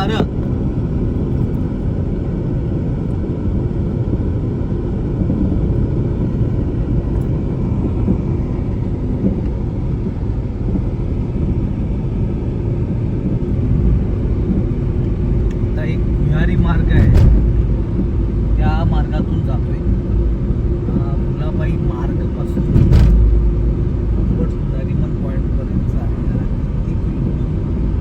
वारं. एक भुयारी मार्ग आहे, त्या मार्गातून जातोय. फुलाबाई मार्ग पासून सुंदरीमन पॉइंट पर्यंत आहे. किती किलोमीटर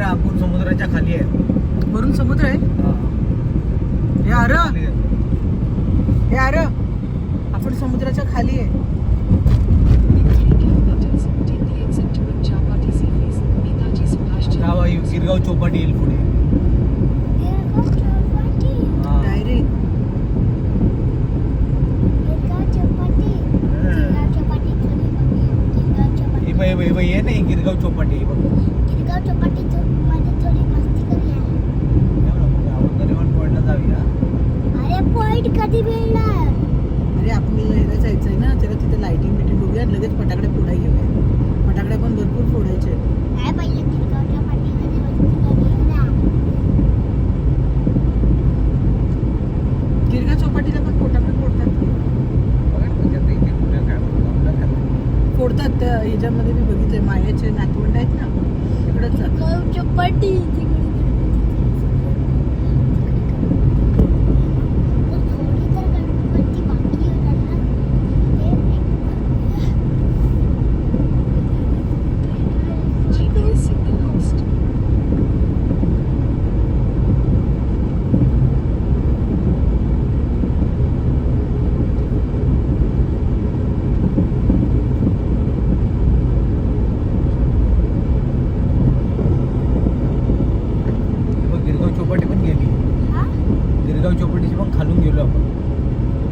आपण समुद्राच्या खाली आहे. वरून समुद्र आहे. हे अरे आपण समुद्राच्या खाली आहे. गिरगाव चौपाटी येईल पुढे. डायरेक्ट हे नाही गिरगाव चौपाटी बघ. पॉइंटला जाऊया. कधी मिळणार? अरे आपल्याला यायला जायचंय ना, तेव्हा तिथे लाइटिंग बिटिंग बघूया, लगेच फटाकडे फोडायला घेऊया. फटाकडे पण भरपूर फोडायचे. काय पहिले गिरगावच्या पाठीमध्ये वस्ती करूया. गिरगाव चौपाटीला पण फटाकडे फोडतात. फोडतात त्या ह्याच्यामध्ये मी बघितलंय. मायाचे नातवंड आहेत ना, तिकडेच जातात. गिरगावच्या पाठी गिरगाव चौपाटीची पण खालून गेलो आपण.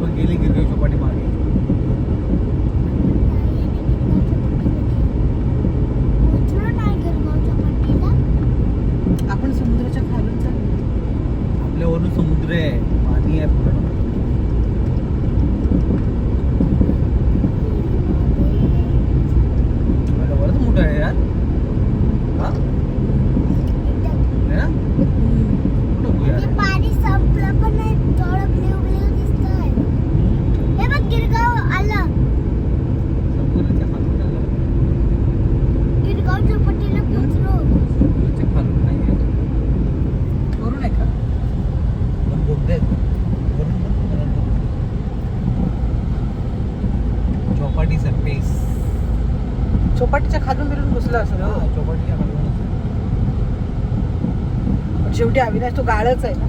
पण गेली गिरगाव चौपाटी मागे. आपण समुद्राच्या खालून चाललो. आपल्यावरून समुद्र आहे, पाणी आहे पूर्ण. बरंच मोठं आहे यार. पाणी संपलं पण नाही, थोडं ब्ल्यू ब्ल्यू दिसतंय. हे बघ गिरगाव आलं. गिरगाव चौपाटीला पोहोचलो. खालून नाही आहे. वरून आहे का? पण बोगदे आहेत. चौपाटी सरफेस. चौपाटीच्या खालून बिलून घुसला असेल. चौपाटीच्या खालून. शेवटी अविनाश तो गाळच आहे ना.